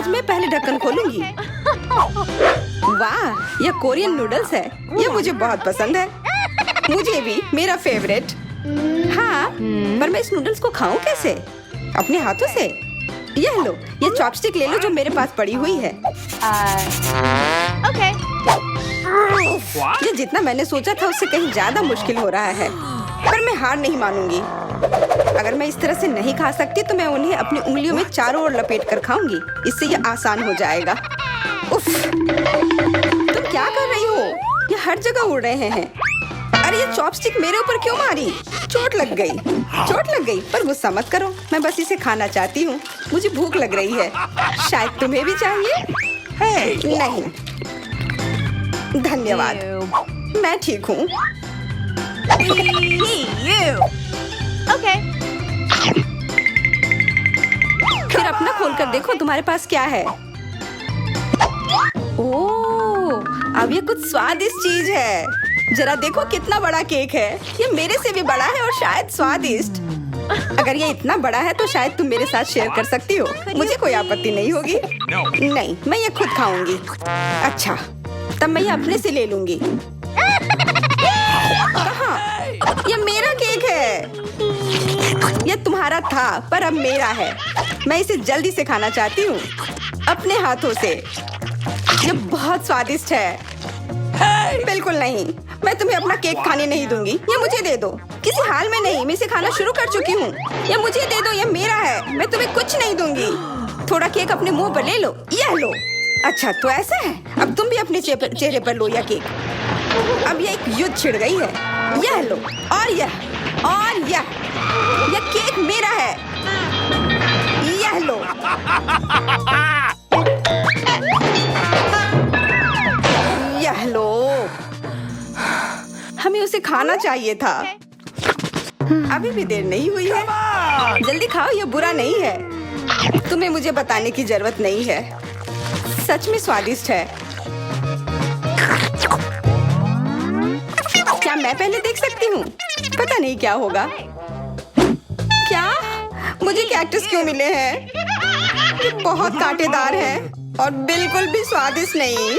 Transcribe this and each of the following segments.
आज मैं पहले ढक्कन खोलूंगी। वाह, यह कोरियन नूडल्स है। यह मुझे बहुत पसंद है। मुझे भी, मेरा फेवरेट। हाँ, पर मैं इस नूडल्स को खाऊं कैसे? अपने हाथों से? यह लो, ये चॉपस्टिक ले लो जो मेरे पास पड़ी हुई है। ओके। ये जितना मैंने सोचा था उससे कहीं ज्यादा मुश्किल हो रहा है, पर मैं हार नहीं मानूंगी। अगर मैं इस तरह से नहीं खा सकती तो मैं उन्हें अपनी उंगलियों में चारों ओर लपेट कर खाऊंगी। इससे ये आसान हो जाएगा। उफ, तुम क्या कर रही हो? ये हर जगह उड़ रहे हैं। अरे ये चॉपस्टिक मेरे ऊपर क्यों मारी? चोट लग गई। पर गुस्सा मत करो, मैं बस इसे खाना चाहती हूँ। मुझे भूख लग रही है। शायद तुम्हें भी चाहिए? नहीं, धन्यवाद, मैं ठीक हूँ। ओके। फिर अपना खोल कर देखो तुम्हारे पास क्या है। ओह, अब ये कुछ स्वादिष्ट चीज है। जरा देखो कितना बड़ा केक है। ये मेरे से भी बड़ा है और शायद स्वादिष्ट। अगर ये इतना बड़ा है तो शायद तुम मेरे साथ शेयर कर सकती हो। मुझे कोई आपत्ति नहीं होगी। नहीं, मैं ये खुद खाऊंगी। अच्छा, तब मैं ये अपने से ले लूंगी। कहाँ? ये मेरा केक है। ये तुम्हारा था पर अब मेरा है। मैं इसे जल्दी से खाना चाहती हूँ, अपने हाथों से। ये बहुत स्वादिष्ट है। बिल्कुल नहीं, मैं तुम्हें अपना केक खाने नहीं दूंगी। ये मुझे दे दो। किसी हाल में नहीं, मैं इसे खाना शुरू कर चुकी हूँ। ये मुझे दे दो, ये मेरा है। मैं तुम्हें कुछ नहीं दूंगी। थोड़ा केक अपने मुंह पर ले लो। यह लो। अच्छा, तो ऐसा है। अब तुम भी अपने चेहरे पर लो यह केक। अब यह एक युद्ध छिड़ गई है। यह लो, और यह केक मेरा है। यह लो। यह लो। हमें उसे खाना चाहिए था। अभी भी देर नहीं हुई है। जल्दी खाओ, यह बुरा नहीं है। तुम्हें मुझे बताने की जरूरत नहीं है। सच में स्वादिष्ट है। क्या मैं पहले देख सकती हूँ? पता नहीं क्या होगा। क्या? मुझे कैक्टस क्यों मिले हैं? ये बहुत कांटेदार है और बिल्कुल भी स्वादिष्ट नहीं।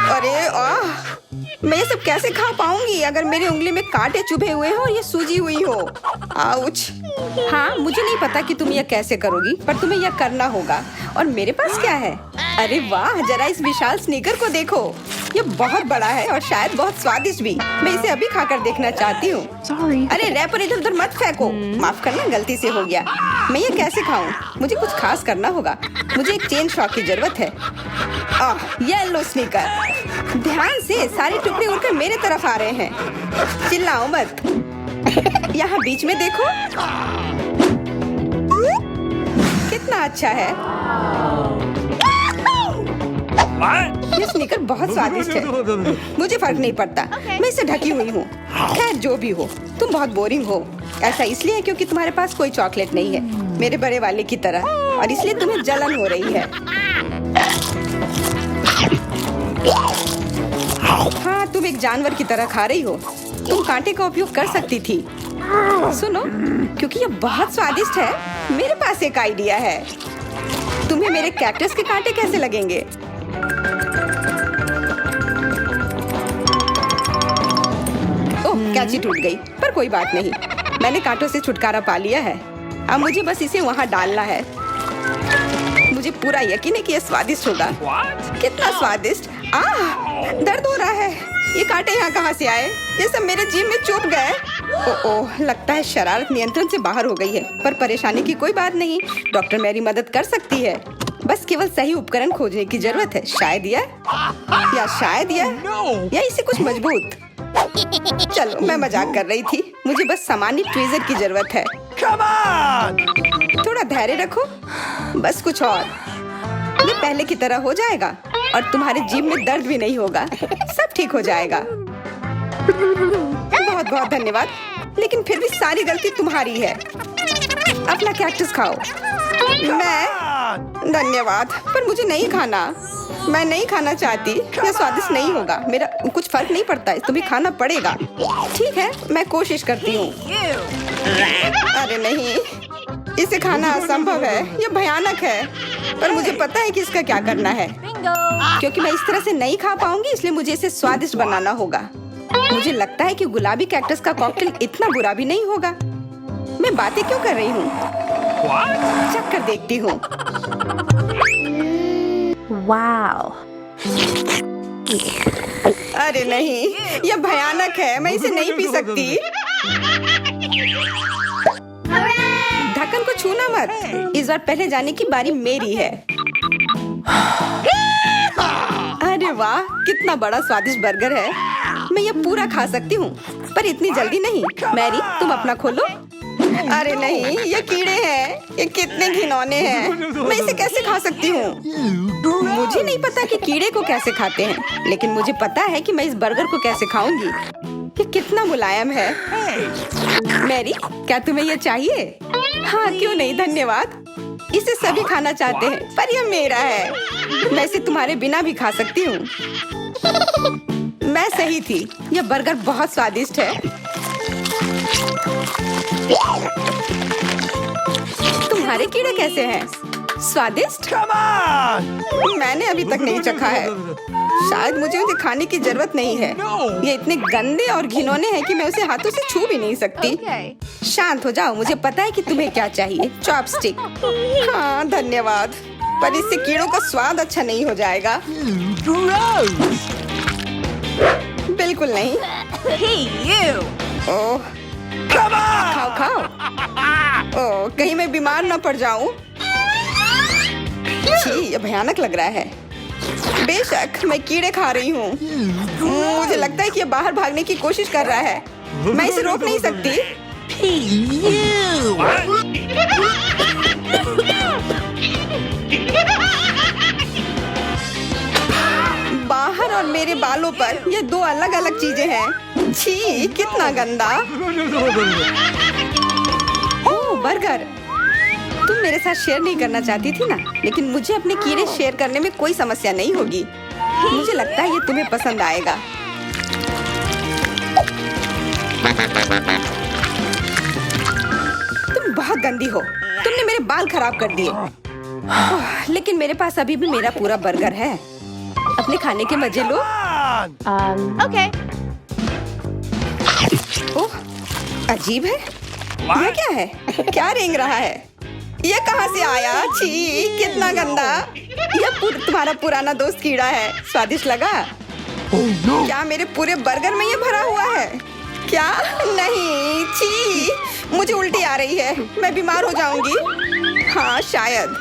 अरे मैं ये सब कैसे खा पाऊंगी अगर मेरी उंगली में कांटे चुभे हुए हो और ये सूजी हुई हो। आउच। हाँ, मुझे नहीं पता कि तुम यह कैसे करोगी, पर तुम्हें यह करना होगा। और मेरे पास क्या है? अरे वाह, जरा इस विशाल स्नीकर को देखो। ये बहुत बड़ा है और शायद बहुत स्वादिष्ट भी। मैं इसे अभी खाकर देखना चाहती हूँ। अरे रैपर इधर उधर मत फेंको। माफ करना, गलती से हो गया। मैं ये कैसे खाऊं? मुझे कुछ खास करना होगा। मुझे एक चेन शॉक की जरूरत है। ये लो स्नीकर। ध्यान से, सारे टुकड़े उड़कर मेरे तरफ आ रहे हैं। चिल्लाओ मत। यहाँ बीच में देखो, कितना अच्छा है। ये स्नीकर बहुत स्वादिष्ट है। मुझे फर्क नहीं पड़ता, मैं इसे ढकी हुई हूँ। खैर जो भी हो, तुम बहुत बोरिंग हो। ऐसा इसलिए है क्योंकि तुम्हारे पास कोई चॉकलेट नहीं है, मेरे बड़े वाले की तरह, और इसलिए तुम्हें जलन हो रही है। हाँ, तुम एक जानवर की तरह खा रही हो। तुम कांटे का उपयोग कर सकती थी। सुनो, क्योंकि ये बहुत स्वादिष्ट है, मेरे पास एक आइडिया है। तुम्हें मेरे कैक्टस के कांटे कैसे लगेंगे? ओह, कैंची टूट गई, पर कोई बात नहीं। मैंने कांटों से छुटकारा पा लिया है। अब मुझे बस इसे वहाँ डालना है। मुझे पूरा यकीन है कि यह स्वादिष्ट होगा। कितना स्वादिष्ट! दर्द हो रहा है। ये कांटे यहाँ कहाँ से आए? ये सब मेरे जीभ में चुभ गए। ओह, लगता है शरारत नियंत्रण से बाहर हो गई है, पर परेशानी की कोई बात नहीं। डॉक्टर मेरी मदद कर सकती है। बस केवल सही उपकरण खोजने की जरूरत है। शायद या इसे कुछ मजबूत। चलो, मैं मजाक कर रही थी। मुझे बस सामान्य ट्वीजर की जरूरत है। थोड़ा धैर्य रखो, बस कुछ और। ये पहले की तरह हो जाएगा और तुम्हारे जीभ में दर्द भी नहीं होगा। सब ठीक हो जाएगा। बहुत बहुत धन्यवाद, लेकिन फिर भी सारी गलती तुम्हारी है। अपना कैक्टस खाओ। धन्यवाद, पर मुझे नहीं खाना। मैं नहीं खाना चाहती। यह स्वादिष्ट नहीं होगा। मेरा कुछ फर्क नहीं पड़ता है, तुम्हें खाना पड़ेगा। ठीक है, मैं कोशिश करती हूँ। अरे नहीं, इसे खाना असंभव है, यह भयानक है। पर मुझे पता है कि इसका क्या करना है। Bingo. क्योंकि मैं इस तरह से नहीं खा पाऊंगी, इसलिए मुझे इसे स्वादिष्ट बनाना होगा। मुझे लगता है कि गुलाबी कैक्टस का कॉकटेल इतना बुरा भी नहीं होगा। मैं बातें क्यों कर रही हूँ? चख कर देखती हूँ। Wow. अरे नहीं, यह भयानक है, मैं इसे नहीं पी सकती। ढक्कन को छूना मत। इस बार पहले जाने की बारी मेरी है। अरे वाह, कितना बड़ा स्वादिष्ट बर्गर है। मैं ये पूरा खा सकती हूँ, पर इतनी जल्दी नहीं। मैरी, तुम अपना खोलो। अरे नहीं, ये कीड़े हैं। ये कितने घिनौने हैं। मैं इसे कैसे खा सकती हूँ? मुझे नहीं पता कि कीड़े को कैसे खाते हैं, लेकिन मुझे पता है कि मैं इस बर्गर को कैसे खाऊंगी। ये कितना मुलायम है। मैरी, क्या तुम्हें ये चाहिए? हाँ, क्यों नहीं, धन्यवाद। इसे सभी खाना चाहते हैं, पर यह मेरा है। मैं इसे तुम्हारे बिना भी खा सकती हूँ। मैं सही थी, यह बर्गर बहुत स्वादिष्ट है। तुम्हारे कीड़े कैसे हैं? स्वादिष्ट? मैंने अभी तक नहीं चखा है। शायद मुझे उसे खाने की जरूरत नहीं है। ये इतने गंदे और घिनौने हैं कि मैं उसे हाथों से छू भी नहीं सकती। Okay. शांत हो जाओ, मुझे पता है कि तुम्हें क्या चाहिए। चॉपस्टिक। हाँ, धन्यवाद। पर इससे कीड़ों का स्वाद अच्छा नहीं हो जाएगा। बिल्कुल नहीं। Hey, you. ओह, खाओ खाओ। ओह, कहीं मैं बीमार न पड़ जाऊं। छी, ये भयानक लग रहा है। बेशक मैं कीड़े खा रही हूँ। मुझे लगता है कि ये बाहर भागने की कोशिश कर रहा है। मैं इसे रोक नहीं सकती। बाहर और मेरे बालों पर ये दो अलग अलग चीजें हैं। छी, कितना गंदा। ओह, बर्गर। तुम मेरे साथ शेयर नहीं करना चाहती थी ना, लेकिन मुझे अपने कीड़े शेयर करने में कोई समस्या नहीं होगी। मुझे लगता है ये तुम्हें पसंद आएगा। तुम बहुत गंदी हो। तुमने मेरे बाल खराब कर दिए। ओह, लेकिन मेरे पास अभी भी मेरा पूरा बर्गर है। अपने खाने के मजे लो। Okay. ओह, अजीब है। यह क्या है? क्या रेंग रहा है? ये कहाँ से आया? छी, कितना गंदा। यह तुम्हारा पुराना दोस्त कीड़ा है। स्वादिष्ट लगा? क्या मेरे पूरे बर्गर में ये भरा हुआ है? क्या? नहीं, छी, मुझे उल्टी आ रही है। मैं बीमार हो जाऊंगी। हाँ, शायद।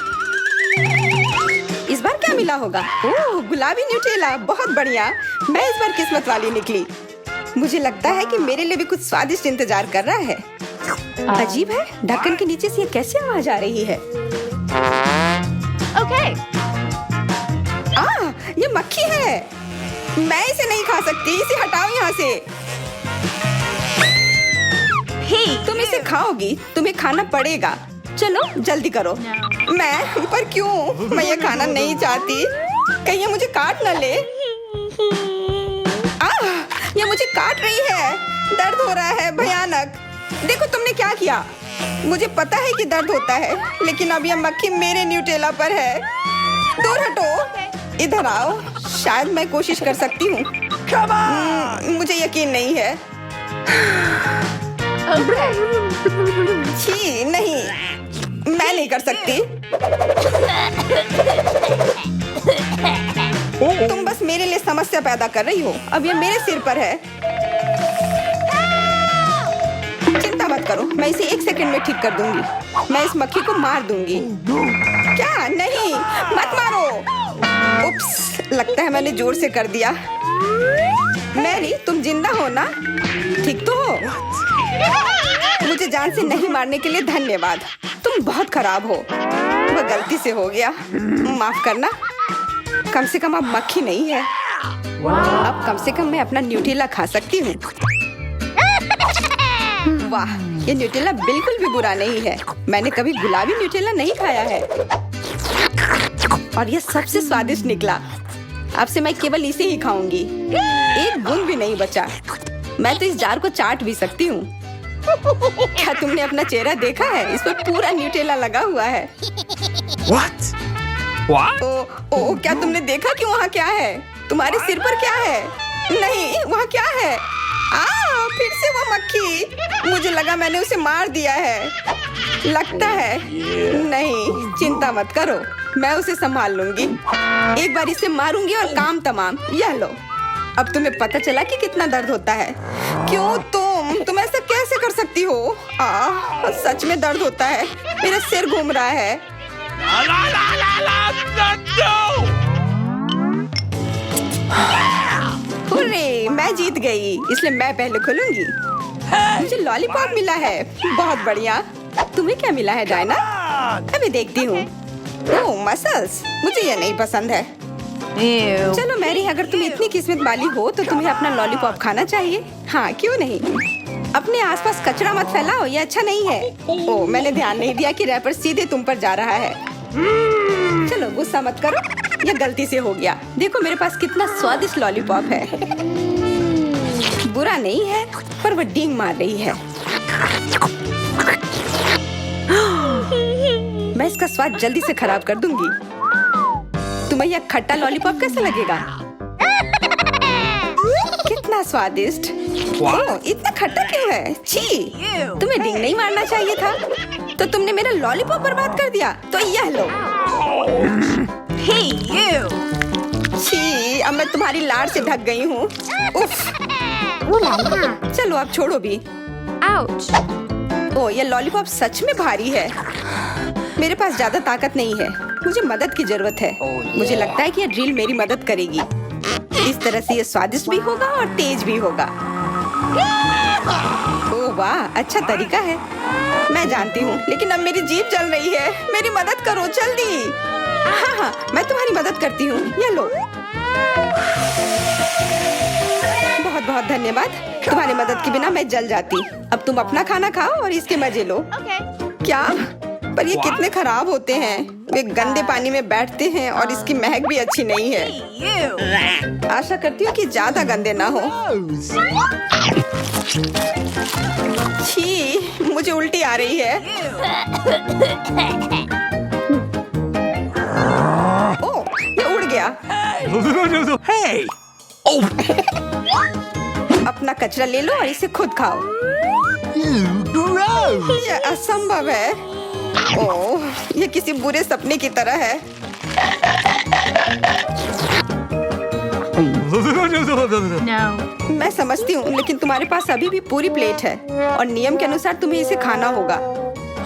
इस बार क्या मिला होगा? ओह, गुलाबी न्यूटेला, बहुत बढ़िया। मैं इस बार किस्मत वाली निकली। मुझे लगता है कि मेरे लिए भी कुछ स्वादिष्ट इंतजार कर रहा है। अजीब है, ढक्कन के नीचे से ये कैसे आवाज आ रही है? Okay. ये मक्खी है। मैं इसे नहीं खा सकती। इसे हटाओ यहाँ से। Hey. तुम इसे खाओगी, तुम्हें खाना पड़ेगा। चलो जल्दी करो। मैं? पर क्यों? मैं ये खाना नहीं चाहती। कहीं ये मुझे काट न ले। ये मुझे काट रही है। दर्द हो रहा है, भयानक। देखो तुमने क्या किया। मुझे पता है कि दर्द होता है, लेकिन अब यह मक्खी मेरे न्यूटेला पर है। दूर हटो। इधर आओ। शायद मैं कोशिश कर सकती हूँ। मुझे यकीन नहीं है। Okay. छी, नहीं, मैं नहीं कर सकती। तुम बस मेरे लिए समस्या पैदा कर रही हो। अब ये मेरे सिर पर है। चिंता मत करो, मैं इसे 1 सेकंड में ठीक कर दूंगी। मैं इस मक्खी को मार दूंगी। क्या? नहीं, मत मारो। उप्स, लगता है मैंने जोर से कर दिया। मैरी, तुम जिंदा हो ना? ठीक तो हो? मुझे जान से नहीं मारने के लिए धन्यवाद। तुम बहुत खराब हो। वह गलती से हो गया, माफ करना। कम से कम अब मक्खी नहीं है। अब कम से कम मैं अपना न्यूटेला खा सकती हूँ। वाह, ये न्यूटेला बिल्कुल भी बुरा नहीं है। मैंने कभी गुलाबी न्यूटेला नहीं खाया है और ये सबसे स्वादिष्ट निकला। अब से मैं केवल इसे ही खाऊंगी। एक बूंद भी नहीं बचा। मैं तो इस जार को चाट भी सकती हूँ। क्या तुमने अपना चेहरा देखा है? इस पर पूरा न्यूटेला लगा हुआ है। What? What? ओ, क्या तुमने देखा कि वहाँ क्या है? तुम्हारे सिर पर क्या है? नहीं, वहाँ क्या है? फिर से वो मक्खी। मुझे लगा मैंने उसे मार दिया है। लगता है नहीं, चिंता मत करो, मैं उसे संभाल लूंगी। एक बार इसे मारूंगी और काम तमाम। यह लो, अब तुम्हें पता चला कि कितना दर्द होता है। क्यों तुम ऐसा कैसे कर सकती हो? सच में दर्द होता है, मेरा सिर घूम रहा है। हुर्रे, मैं जीत गई, इसलिए मैं पहले खोलूंगी। मुझे लॉलीपॉप मिला है, बहुत बढ़िया। तुम्हें क्या मिला है डायना? अभी देखती हूँ। ओह, मसल्स, मुझे ये नहीं पसंद है। Ew. चलो मैरी, अगर तुम इतनी किस्मत वाली हो तो तुम्हें अपना लॉलीपॉप खाना चाहिए। हाँ, क्यों नहीं। अपने आसपास कचरा मत फैलाओ, ये अच्छा नहीं है। ओह, मैंने ध्यान नहीं दिया कि रैपर सीधे तुम पर जा रहा है। चलो गुस्सा मत करो, ये गलती से हो गया। देखो मेरे पास कितना स्वादिष्ट लॉलीपॉप है। बुरा नहीं है, पर वो डींग मार रही है। मैं इसका स्वाद जल्दी से खराब कर दूंगी। तुम्हें यह खट्टा लॉलीपॉप कैसा लगेगा? कितना स्वादिष्ट। ओह, इतना खट्टा क्यों है? छी, तुम्हें डींग नहीं मारना चाहिए था। तो तुमने मेरा लॉलीपॉप बर्बाद कर दिया। तो यह लो। Hey, you. छी, अब मैं तुम्हारी लाड़ से ढक गई हूँ। उफ। चलो अब छोड़ो भी। Ouch. ओह, ये लॉलीपॉप सच में भारी है। मेरे पास ज्यादा ताकत नहीं है, मुझे मदद की जरूरत है। मुझे लगता है कि ये ड्रिल मेरी मदद करेगी। इस तरह से ये स्वादिष्ट भी होगा और तेज भी होगा। ओह वाह, अच्छा तरीका है। मैं जानती हूँ, लेकिन अब मेरी जीभ जल रही है। मेरी मदद करो जल्दी। हाँ, मैं तुम्हारी मदद करती हूँ। ये लो। बहुत बहुत धन्यवाद। तुम्हारी मदद के बिना मैं जल जाती। अब तुम अपना खाना खाओ और इसके मजे लो। Okay. क्या? पर ये कितने खराब होते हैं। वे गंदे पानी में बैठते हैं और इसकी महक भी अच्छी नहीं है। Hey, you. आशा करती हूँ कि ज्यादा गंदे ना हो। छी, मुझे उल्टी आ रही है। ओह, ये उड़ गया। Hey! Oh! अपना कचरा ले लो और इसे खुद खाओ। Gross! ये असंभव है। ओह, ये किसी बुरे सपने की तरह है। No. मैं समझती हूँ, लेकिन तुम्हारे पास अभी भी पूरी प्लेट है और नियम के अनुसार तुम्हें इसे खाना होगा।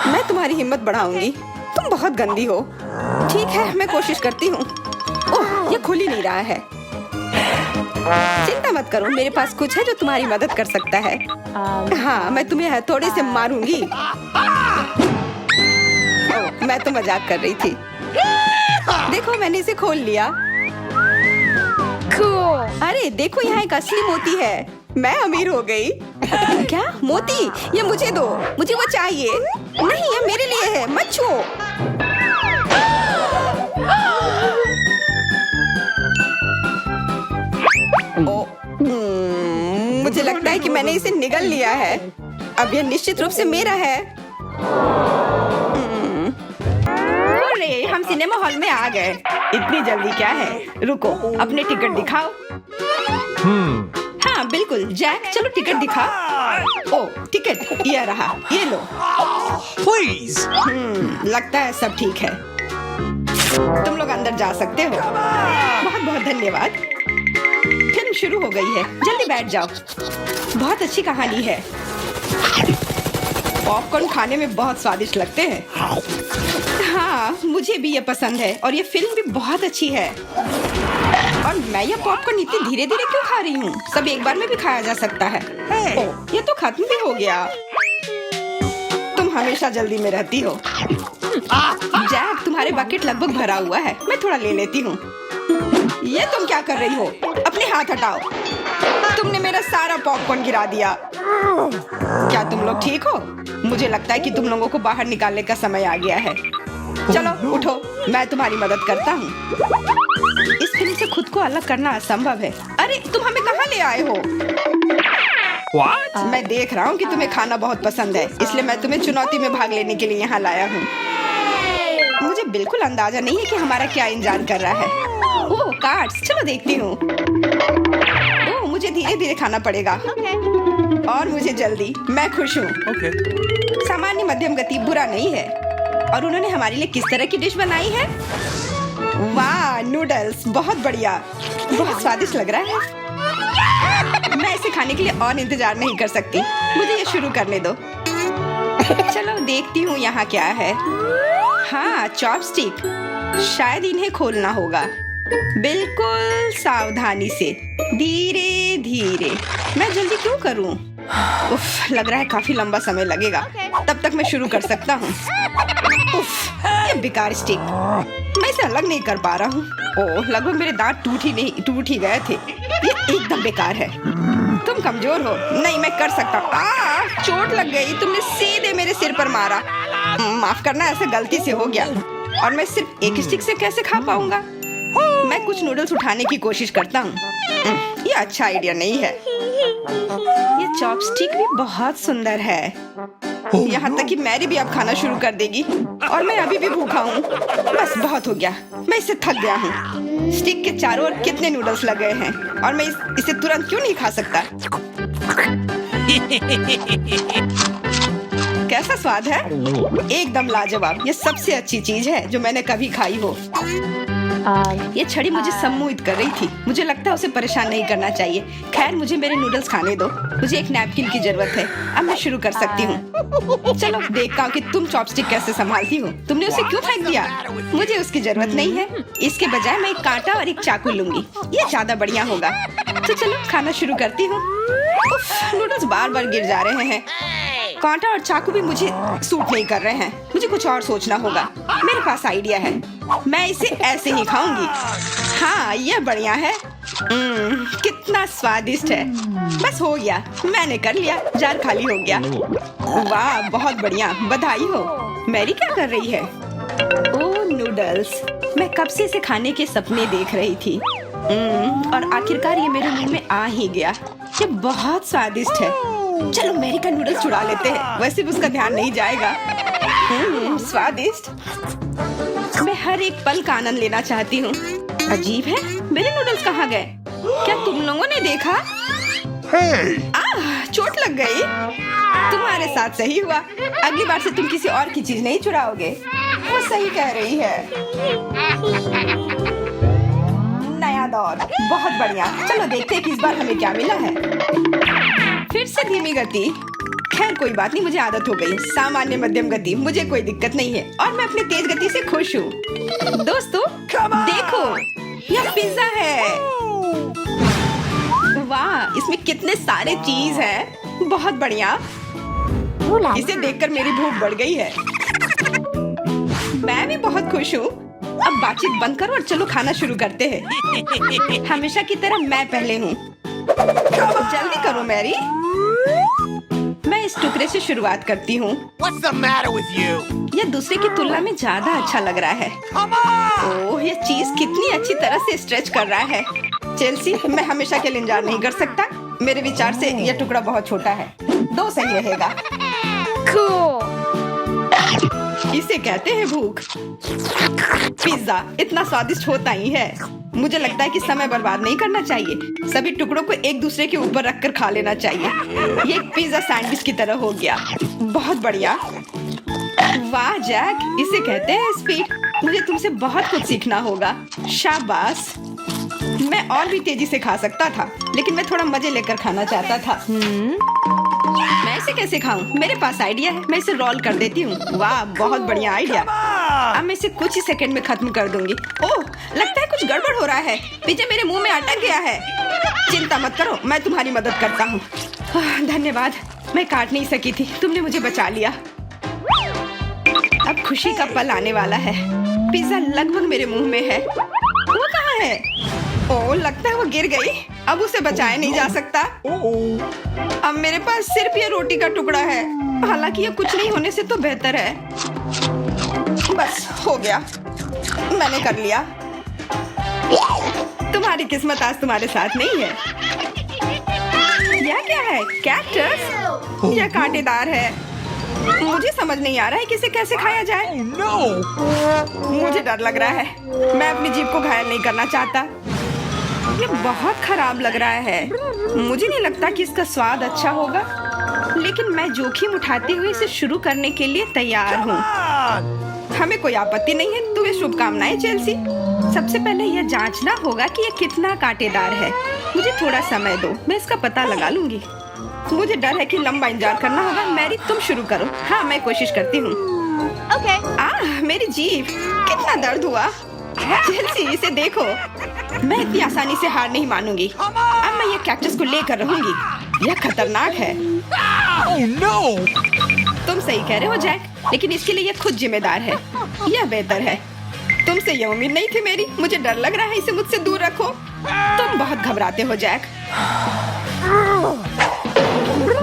मैं तुम्हारी हिम्मत बढ़ाऊंगी। तुम बहुत गंदी हो। ठीक है, मैं कोशिश करती हूँ। ओह, ये खुल ही नहीं रहा है। चिंता मत करो, मेरे पास कुछ है जो तुम्हारी मदद कर सकता है। हाँ, मैं तुम्हें हथौड़े से मारूंगी। ओह, मैं तो मजाक कर रही थी। देखो, मैंने इसे खोल लिया। Cool. अरे देखो, यहाँ एक असली मोती है। मैं अमीर हो गई। क्या मोती? ये मुझे दो, मुझे वो चाहिए। नहीं, ये मेरे लिए है, मत छुओ। मुझे लगता है कि मैंने इसे निगल लिया है। अब यह निश्चित रूप से मेरा है। अरे, हम सिनेमा हॉल में आ गए। इतनी जल्दी क्या है? रुको, अपने टिकट दिखाओ। हाँ बिल्कुल, जैक, चलो टिकट दिखाओ। ओ, टिकट ये रहा, ये लो। Please! लगता है सब ठीक है। तुम लोग अंदर जा सकते हो। बहुत बहुत धन्यवाद। फिल्म शुरू हो गई है, जल्दी बैठ जाओ। बहुत अच्छी कहानी है। पॉपकॉर्न खाने में बहुत स्वादिष्ट लगते हैं। हाँ, मुझे भी ये पसंद है और ये फिल्म भी बहुत अच्छी है। और मैं ये पॉपकॉर्न इतनी धीरे धीरे क्यों खा रही हूँ? सब एक बार में भी खाया जा सकता है। ओह, ये तो खत्म भी हो गया। तुम हमेशा जल्दी में रहती हो। जैक, तुम्हारे बकेट लगभग भरा हुआ है, मैं थोड़ा ले लेती हूँ। ये तुम क्या कर रही हो? अपने हाथ हटाओ। तुमने मेरा सारा पॉपकॉर्न गिरा दिया। क्या तुम लोग ठीक हो? मुझे लगता है कि तुम लोगों को बाहर निकालने का समय आ गया है। चलो उठो, मैं तुम्हारी मदद करता हूँ। इस फिल्म से खुद को अलग करना असंभव है। अरे, तुम हमें कहाँ ले आए हो? What? मैं देख रहा हूँ कि तुम्हें खाना बहुत पसंद है, इसलिए मैं तुम्हें चुनौती में भाग लेने के लिए यहाँ लाया हूँ। मुझे बिल्कुल अंदाजा नहीं है कि हमारा क्या इंतजार कर रहा है। ओह कार्ड्स, चलो देखती हूँ। ओह मुझे धीरे धीरे खाना पड़ेगा और मुझे जल्दी। मैं खुश हूँ। Okay. सामान्य मध्यम गति बुरा नहीं है। और उन्होंने हमारे लिए किस तरह की डिश बनाई है? वाह नूडल्स, बहुत बढ़िया, बहुत स्वादिष्ट लग रहा है। मैं इसे खाने के लिए और इंतजार नहीं कर सकती। मुझे ये शुरू करने दो। चलो देखती हूँ यहाँ क्या है। हाँ चॉपस्टिक, शायद इन्हें खोलना होगा। बिल्कुल सावधानी से, धीरे धीरे। मैं जल्दी क्यों करूँ? उफ, लग रहा है काफी लंबा समय लगेगा। तब तक मैं शुरू कर सकता हूँ। उफ, ये बेकार स्टिक, मैं इसे अलग नहीं कर पा रहा हूँ। ओह, लगभग मेरे दांत टूट ही गए थे। ये एकदम बेकार है। तुम कमजोर हो। नहीं, मैं कर सकता हूँ। चोट लग गई, तुमने सीधे मेरे सिर पर मारा। माफ करना, ऐसे गलती से हो गया। और मैं सिर्फ एक स्टिक से कैसे खा पाऊंगा? मैं कुछ नूडल्स उठाने की कोशिश करता हूँ। ये अच्छा आइडिया नहीं है। ये चॉपस्टिक भी बहुत सुंदर है। यहाँ तक कि मैरी भी अब खाना शुरू कर देगी और मैं अभी भी भूखा हूँ। बस बहुत हो गया, मैं इससे थक गया हूँ। स्टिक के चारों ओर कितने नूडल्स लगे हैं और मैं इसे तुरंत क्यों नहीं खा सकता? कैसा स्वाद है? एकदम लाजवाब। ये सबसे अच्छी चीज है जो मैंने कभी खाई हो। ये छड़ी मुझे सम्मोहित कर रही थी। मुझे लगता है उसे परेशान नहीं करना चाहिए। खैर, मुझे मेरे नूडल्स खाने दो। मुझे एक नैपकिन की जरूरत है। अब मैं शुरू कर सकती हूँ। चलो देखता हूँ कि तुम चॉपस्टिक कैसे संभालती हो। तुमने उसे क्यों फेंक दिया? मुझे उसकी जरूरत नहीं है। इसके बजाय मैं एक कांटा और एक चाकू लूंगी। ये ज्यादा बढ़िया होगा। तो चलो खाना शुरू करती हूँ। नूडल्स बार बार गिर जा रहे हैं। कांटा और चाकू भी मुझे सूट नहीं कर रहे हैं। मुझे कुछ और सोचना होगा। मेरे पास आइडिया है। मैं इसे ऐसे ही खाऊंगी। हाँ, ये बढ़िया है। कितना स्वादिष्ट है। बस हो गया, मैंने कर लिया। जार खाली हो गया। वाह, बहुत बढ़िया, बधाई हो। मैरी क्या कर रही है? ओह नूडल्स, मैं कब से इसे खाने के सपने देख रही थी। और आखिरकार ये मेरे मुंह में आ ही गया। ये बहुत स्वादिष्ट है। चलो मैरी का नूडल्स चुरा लेते हैं, वैसे भी उसका ध्यान नहीं जाएगा। स्वादिष्ट। मैं हर एक पल का आनंद लेना चाहती हूँ। अजीब है, मेरे नूडल्स कहाँ गए? क्या तुम लोगों ने देखा? चोट लग गई। तुम्हारे साथ सही हुआ। अगली बार से तुम किसी और की चीज नहीं चुराओगे। वो सही कह रही है। नया दौर, बहुत बढ़िया। चलो देखते हैं कि इस बार हमें क्या मिला है। फिर से धीमी गति। खैर कोई बात नहीं, मुझे आदत हो गई। सामान्य मध्यम गति, मुझे कोई दिक्कत नहीं है और मैं अपनी तेज गति से खुश हूँ। दोस्तों देखो, यह पिज्जा है। वाह, इसमें कितने सारे चीज हैं। बहुत बढ़िया। इसे देखकर मेरी भूख बढ़ गई है। मैं भी बहुत खुश हूँ। अब बातचीत बंद करो और चलो खाना शुरू करते हैं। हमेशा की तरह मैं पहले हूँ। जल्दी करो मैरी। मैं इस टुकड़े से शुरुआत करती हूँ। What's the matter with you? यह दूसरे की तुलना में ज्यादा अच्छा लग रहा है। ओह, यह चीज कितनी अच्छी तरह से स्ट्रेच कर रहा है। चेल्सी, मैं हमेशा के लिए इंतजार नहीं कर सकता। मेरे विचार से यह टुकड़ा बहुत छोटा है। 2 सही रहेगा। Cool. इसे कहते हैं भूख। पिज्जा इतना स्वादिष्ट होता ही है। मुझे लगता है कि समय बर्बाद नहीं करना चाहिए। सभी टुकड़ों को एक दूसरे के ऊपर रखकर खा लेना चाहिए। ये एक पिज्जा सैंडविच की तरह हो गया। बहुत बढ़िया। वाह जैक, इसे कहते हैं स्पीड। मुझे तुमसे बहुत कुछ सीखना होगा। शाबाश। मैं और भी तेजी से खा सकता था, लेकिन मैं थोड़ा मजे लेकर खाना चाहता था। मैं इसे कैसे खाऊं? मेरे पास आइडिया है। मैं इसे रोल कर देती हूँ। वाह, बहुत बढ़िया आइडिया। अब मैं इसे कुछ ही सेकंड में खत्म कर दूंगी। ओह, लगता है कुछ गड़बड़ हो रहा है। पिज्जा मेरे मुंह में अटक गया है। चिंता मत करो, मैं तुम्हारी मदद करता हूँ। धन्यवाद। मैं काट नहीं सकी थी, तुमने मुझे बचा लिया। अब खुशी का पल आने वाला है। पिज्जा लगभग मेरे मुंह में है। वो कहाँ है? ओह, लगता है वो गिर गई। अब उसे बचाया नहीं जा सकता। अब मेरे पास सिर्फ ये रोटी का टुकड़ा है। हालांकि ये कुछ नहीं होने से तो बेहतर है। बस हो गया, मैंने कर लिया। तुम्हारी किस्मत आज तुम्हारे साथ नहीं है। यह क्या है? कैक्टस? यह कांटेदार है। मुझे समझ नहीं आ रहा है कि इसे कैसे खाया जाए। Oh no! मुझे डर लग रहा है। मैं अपनी जीभ को घायल नहीं करना चाहता। ये बहुत खराब लग रहा है। मुझे नहीं लगता कि इसका स्वाद अच्छा होगा, लेकिन मैं जोखिम उठाते हुए इसे शुरू करने के लिए तैयार हूँ। हमें कोई आपत्ति नहीं है। तुम्हें शुभकामनाएं चेल्सी। सबसे पहले यह जांचना होगा कि यह कितना कांटेदार है। मुझे थोड़ा समय दो, मैं इसका पता लगा लूंगी। मुझे डर है कि लंबा इंतजार करना होगा। मैरी तुम शुरू करो। हाँ, मैं कोशिश करती हूँ। Okay. मेरी जीभ, कितना दर्द हुआ। चेल्सी, इसे देखो। मैं इतनी आसानी से हार नहीं मानूंगी। अब मैं ये कैक्टस को लेकर रहूंगी। यह खतरनाक है। Oh no! तुम सही कह रहे हो जैक, लेकिन इसके लिए यह खुद जिम्मेदार है। यह बेहतर है। तुमसे यह उम्मीद नहीं थी मेरी। मुझे डर लग रहा है। इसे मुझसे दूर रखो। तुम बहुत घबराते हो जैक।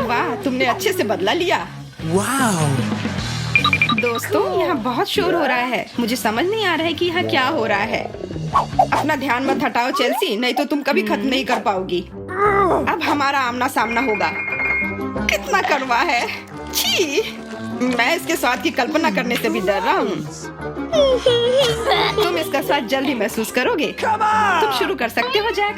वाह, तुमने अच्छे से बदला लिया। Wow! दोस्तों, यहाँ बहुत शोर हो रहा है। मुझे समझ नहीं आ रहा है कि यहाँ क्या हो रहा है। अपना ध्यान मत हटाओ चेल्सी, नहीं तो तुम कभी खत्म नहीं कर पाओगी। अब हमारा आमना सामना होगा। कितना कड़वा है। छी, मैं इसके स्वाद की कल्पना करने से भी डर रहा हूँ। तुम इसका स्वाद जल्दी महसूस करोगे। तुम शुरू कर सकते हो जैक।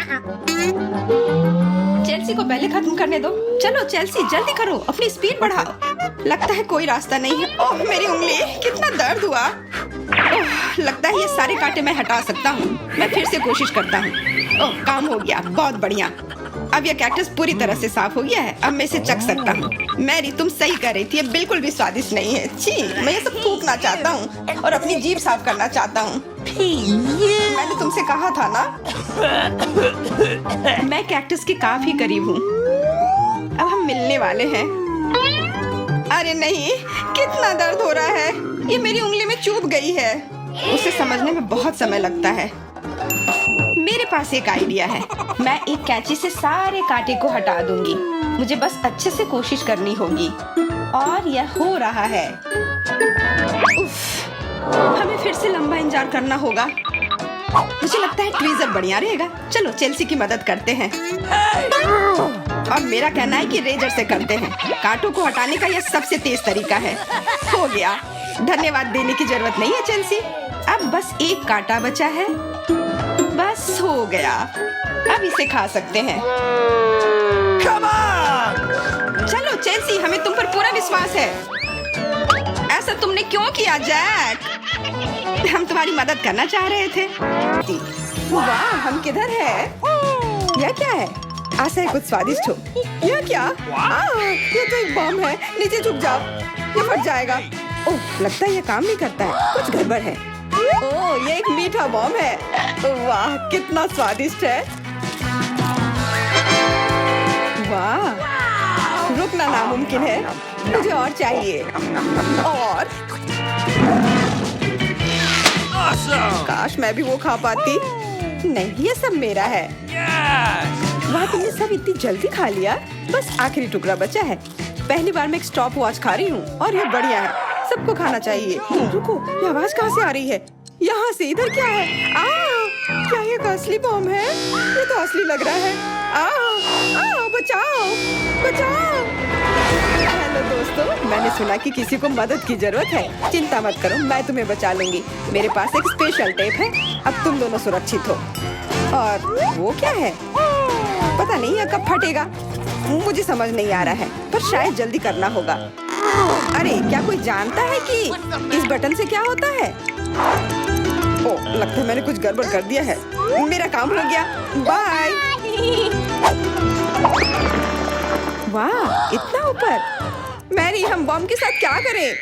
चेल्सी को पहले खत्म करने दो। चलो चेल्सी, जल्दी करो, अपनी स्पीड बढ़ाओ। लगता है कोई रास्ता नहीं है। ओह, मेरी उंगली, कितना दर्द हुआ। ओह, लगता है ये सारे कांटे मैं हटा सकता हूँ। मैं फिर से कोशिश करता हूँ। ओह, काम हो गया, बहुत बढ़िया। अब यह कैक्टस पूरी तरह से साफ हो गया है। अब मैं इसे चख सकता हूँ। मैरी, तुम सही कर रही थी। ये बिल्कुल भी स्वादिष्ट नहीं है। छी, मैं ये सब थूकना चाहता हूँ और अपनी जीभ साफ करना चाहता हूँ। मैंने तुमसे कहा था ना। मैं कैक्टस के काफी करीब हूँ। अब हम मिलने वाले हैं। अरे नहीं, कितना दर्द हो रहा है। ये मेरी उंगली में चुभ गई है। उसे समझने में बहुत समय लगता है। मेरे पास एक आइडिया है। मैं एक कैंची से सारे कांटे को हटा दूंगी। मुझे बस अच्छे से कोशिश करनी होगी। और यह हो रहा है। उफ, हमें फिर से लंबा इंतजार करना होगा। मुझे लगता है ट्वीजर बढ़िया रहेगा। चलो चेल्सी की मदद करते हैं। और मेरा कहना है कि रेजर से करते हैं। कांटों को हटाने का यह सबसे तेज तरीका है। हो गया। धन्यवाद देने की जरूरत नहीं है चेल्सी। अब बस एक कांटा बचा है। बस हो गया। अब इसे खा सकते हैं। Come on! चलो चेल्सी, हमें तुम पर पूरा विश्वास है। ऐसा तुमने क्यों किया जैक? हम तुम्हारी मदद करना चाह रहे थे। वाह, हम किधर है? यह क्या है? आशा है कुछ स्वादिष्ट हो। यह क्या? ये तो एक बम है। नीचे झुक जाओ, ये फट जाएगा। ओह, लगता है ये काम नहीं करता है। कुछ गड़बड़ है। ओह, ये एक मीठा बम है। वाह, कितना स्वादिष्ट है। वाह, रुकना नामुमकिन है। मुझे और चाहिए। और Awesome! काश मैं भी वो खा पाती। नहीं, ये सब मेरा है। Yes! वाह, तुमने सब इतनी जल्दी खा लिया। बस आखिरी टुकड़ा बचा है। पहली बार मैं एक स्टॉप वॉच खा रही हूँ और ये बढ़िया है। सबको खाना चाहिए। रुको, ये आवाज कहाँ से आ रही है? यहाँ से। इधर क्या है? क्या ये असली बम है? ये तो असली लग रहा है। बचाओ, बचाओ। हेलो दोस्तों, मैंने सुना कि किसी को मदद की जरूरत है। चिंता मत करो, मैं तुम्हें बचा लूंगी। मेरे पास एक स्पेशल टेप है। अब तुम दोनों सुरक्षित हो। और वो क्या है? पता नहीं यह कब फटेगा। मुझे समझ नहीं आ रहा है, पर शायद जल्दी करना होगा। अरे, क्या कोई जानता है कि इस बटन से क्या होता है? ओह, लगता है मैंने कुछ गड़बड़ कर दिया है। मेरा काम हो गया। बाय। वाह, इतना ऊपर। मैरी, हम बम के साथ क्या करें?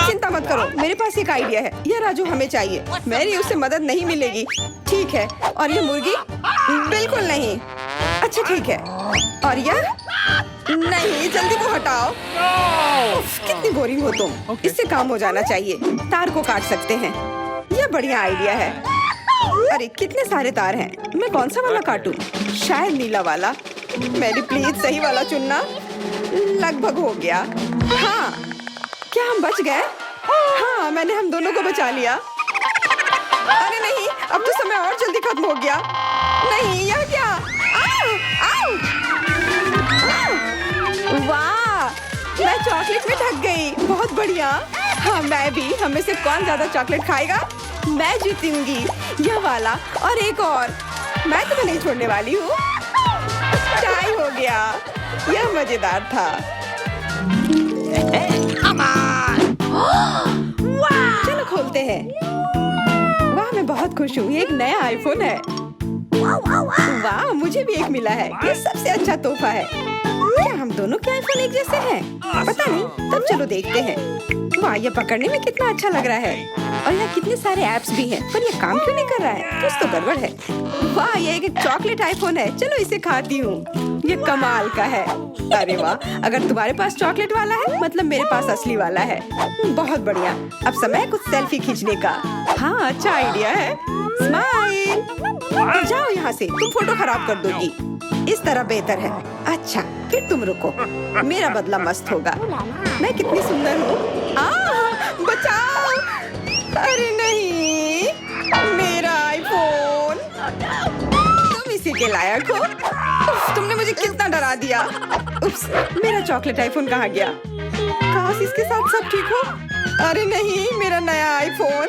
चिंता मत करो, मेरे पास एक आइडिया है। यह राजू हमें चाहिए। मैरी, उससे मदद नहीं मिलेगी। ठीक है। और ये मुर्गी? बिल्कुल नहीं। अच्छा ठीक है। और यह? नहीं, जल्दी को हटाओ। उफ, कितनी बोरिंग हो तुम। इससे काम हो जाना चाहिए। तार को काट सकते हैं। यह बढ़िया आइडिया है। अरे, कितने सारे तार हैं। मैं कौन सा वाला काटूं? शायद नीला वाला। मेरी प्लीज सही वाला चुनना। लगभग हो गया। हाँ, क्या हम बच गए? हाँ, मैंने हम दोनों को बचा लिया। अरे नहीं, अब तो समय और जल्दी खत्म हो गया। नहीं, यह क्या? आओ, आओ। चॉकलेट में ढक गई। बहुत बढ़िया। हाँ मैं भी। हमें से कौन ज्यादा चॉकलेट खाएगा? मैं जीतूंगी। यह वाला और एक और। मैं तुम्हें नहीं छोड़ने वाली हूँ। टाई हो गया। यह मजेदार था। चलो खोलते हैं। वाह मैं बहुत खुश हूँ। ये एक नया आईफोन है। वाह मुझे भी एक मिला है। ये सबसे अच्छा तोहफा है। क्या हम दोनों के आईफोन एक जैसे हैं? पता नहीं। तब चलो देखते हैं। वाह ये पकड़ने में कितना अच्छा लग रहा है। और यहाँ कितने सारे ऐप्स भी हैं, पर ये काम क्यों नहीं कर रहा है? कुछ तो गड़बड़ है। वाह ये एक चॉकलेट आईफोन है। चलो इसे खाती हूँ। ये कमाल का है। अरे वाह अगर तुम्हारे पास चॉकलेट वाला है मतलब मेरे पास असली वाला है। बहुत बढ़िया। अब समय है कुछ सेल्फी खींचने का। हाँ अच्छा आइडिया है। स्माइल। जाओ यहाँ से। तुम फोटो खराब कर दोगी। इस तरह बेहतर है। अच्छा फिर तुम रुको। मेरा बदला मस्त होगा। मैं कितनी सुंदर हूँ। बचाओ। अरे नहीं मेरा आईफोन। तुम इसी के लायक हो। तुमने मुझे कितना डरा दिया। उप्स, मेरा चॉकलेट आईफोन कहाँ गया? काश इसके साथ सब ठीक हो। अरे नहीं मेरा नया आईफोन।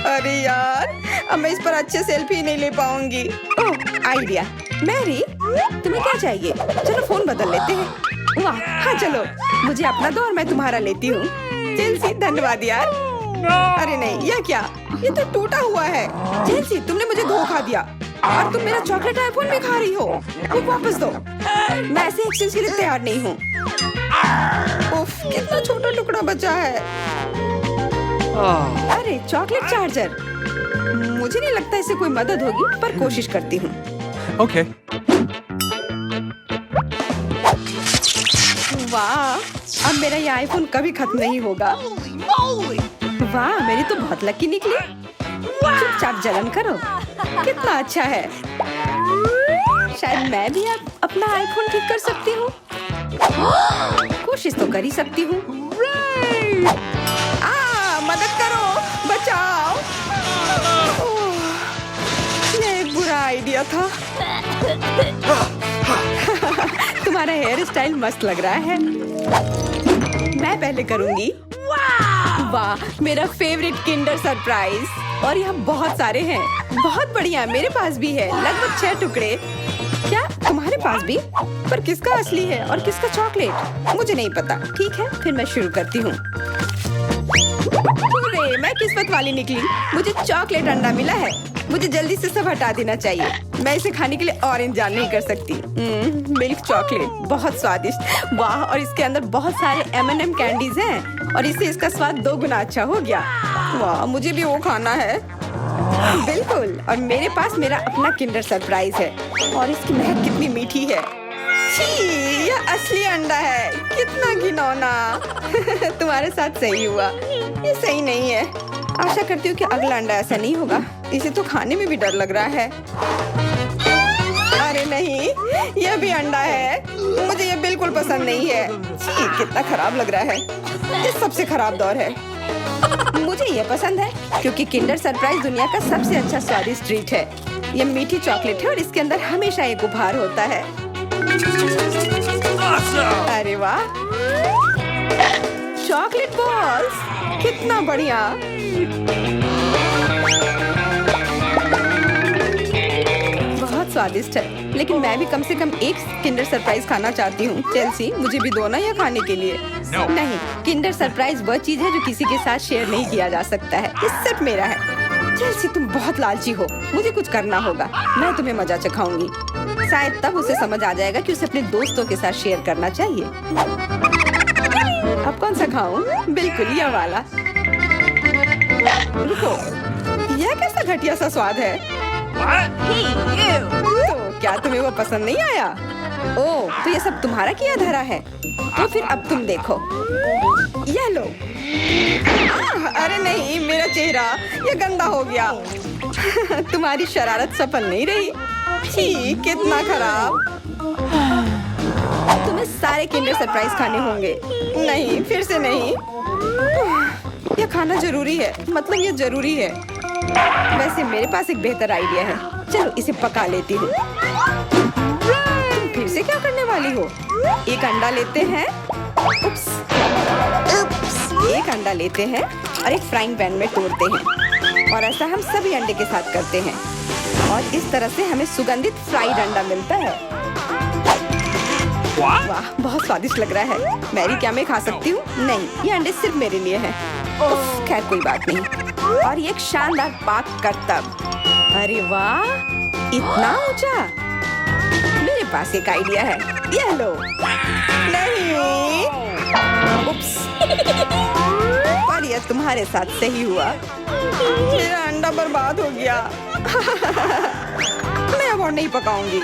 अरे यार अब मैं इस पर अच्छे सेल्फी नहीं ले पाऊंगी। ओह आइडिया। मैरी तुम्हें क्या चाहिए? चलो फोन बदल लेते हैं। वाह हाँ चलो। मुझे अपना दो और मैं तुम्हारा लेती हूँ। चेल्सी धन्यवाद यार। अरे नहीं यह क्या? ये तो टूटा हुआ है। चेल्सी तुमने मुझे धोखा दिया और तुम मेरा चॉकलेट आईफोन भी खा रही हो। वो वापस दो। मैं ऐसे एक्सचेंज के लिए तैयार नहीं हूँ। उफ कितना छोटा टुकड़ा बचा है। अरे चॉकलेट चार्जर। मुझे नहीं लगता इससे कोई मदद होगी, पर कोशिश करती हूँ। Okay. वाह अब मेरा ये आईफोन कभी खत्म नहीं होगा। वाह मेरी तो बहुत लकी निकली। चुपचाप जलन करो। कितना अच्छा है। शायद मैं भी अब अपना आईफोन ठीक कर सकती हूँ। कोशिश तो कर ही सकती हूँ। मदद करो। बचाओ। ये एक बुरा आइडिया था। तुम्हारा हेयर स्टाइल मस्त लग रहा है। मैं पहले करूंगी। वाह मेरा फेवरेट किंडर सरप्राइज। और यहाँ बहुत सारे हैं। बहुत बढ़िया। मेरे पास भी है लगभग 6 टुकड़े। क्या तुम्हारे पास भी? पर किसका असली है और किसका चॉकलेट? मुझे नहीं पता। ठीक है फिर मैं शुरू करती हूँ। मैं किस्मत वाली निकली। मुझे चॉकलेट अंडा मिला है। मुझे जल्दी से सब हटा देना चाहिए। मैं इसे खाने के लिए और इंतजार नहीं कर सकती। मिल्क चॉकलेट बहुत स्वादिष्ट। वाह और इसके अंदर बहुत सारे M&M कैंडीज हैं और इससे इसका स्वाद 2 गुना अच्छा हो गया। वाह मुझे भी वो खाना है। बिल्कुल। और मेरे पास मेरा अपना किंडर सरप्राइज है और इसकी महक कितनी मीठी है। छी यह असली अंडा है। कितना घिनौना। तुम्हारे साथ सही हुआ। ये सही नहीं है। आशा करती हूँ कि अगला अंडा ऐसा नहीं होगा। इसे तो खाने में भी डर लग रहा है। अरे नहीं यह भी अंडा है। मुझे ये बिल्कुल पसंद नहीं है। छी कितना खराब लग रहा है। ये सबसे खराब दौर है। मुझे ये पसंद है क्योंकि किंडर सरप्राइज दुनिया का सबसे अच्छा स्वादिष्ट ट्रीट है। ये मीठी चॉकलेट है और इसके अंदर हमेशा एक उपहार होता है। अरे वाह चॉकलेट बॉल्स। कितना बढ़िया। बहुत स्वादिष्ट है। लेकिन मैं भी कम से कम एक किंडर सरप्राइज खाना चाहती हूँ। चेल्सी मुझे भी दो ना यह खाने के लिए। No. नहीं किंडर सरप्राइज वह चीज है जो किसी के साथ शेयर नहीं किया जा सकता है। ये सिर्फ मेरा है। चेल्सी तुम बहुत लालची हो। मुझे कुछ करना होगा। मैं तुम्हें मजा चखाऊंगी। शायद तब उसे समझ आ जाएगा कि उसे अपने दोस्तों के साथ शेयर करना चाहिए। अब कौन सा खाऊं? बिल्कुल यह वाला। रुको यह कैसा घटिया सा स्वाद है। तो क्या तुम्हें वो पसंद नहीं आया? ओह तो ये सब तुम्हारा किया धरा है। तो फिर अब तुम देखो। यह लो। अरे नहीं मेरा चेहरा ये गंदा हो गया। तुम्हारी शरारत सफल नहीं रही। छी कितना खराब। तुम्हें सारे किंडर सरप्राइज खाने होंगे। नहीं फिर से नहीं। यह खाना जरूरी है। मतलब ये जरूरी है। वैसे मेरे पास एक बेहतर आइडिया है। चलो इसे पका लेती हूँ। तुम फिर से क्या करने वाली हो? एक अंडा लेते हैं उप्स, एक अंडा लेते हैं और एक फ्राइंग पैन में तोड़ते हैं और ऐसा हम सभी अंडे के साथ करते हैं और इस तरह से हमें सुगंधित फ्राइड अंडा मिलता है। What? वाह, बहुत स्वादिष्ट लग रहा है। मैरी, क्या मैं खा सकती हूँ? नहीं, ये अंडे सिर्फ मेरे लिए हैं। उफ, खैर कोई बात नहीं। और ये एक शानदार पाक करतब। अरे वाह, इतना ऊंचा। मेरे पास एक आइडिया है, ये लो। नहीं, उप्स, पर यह तुम्हारे साथ सही हुआ। मेरा अंडा बर्बाद हो गया। मैं अब और नहीं पकाऊंगी।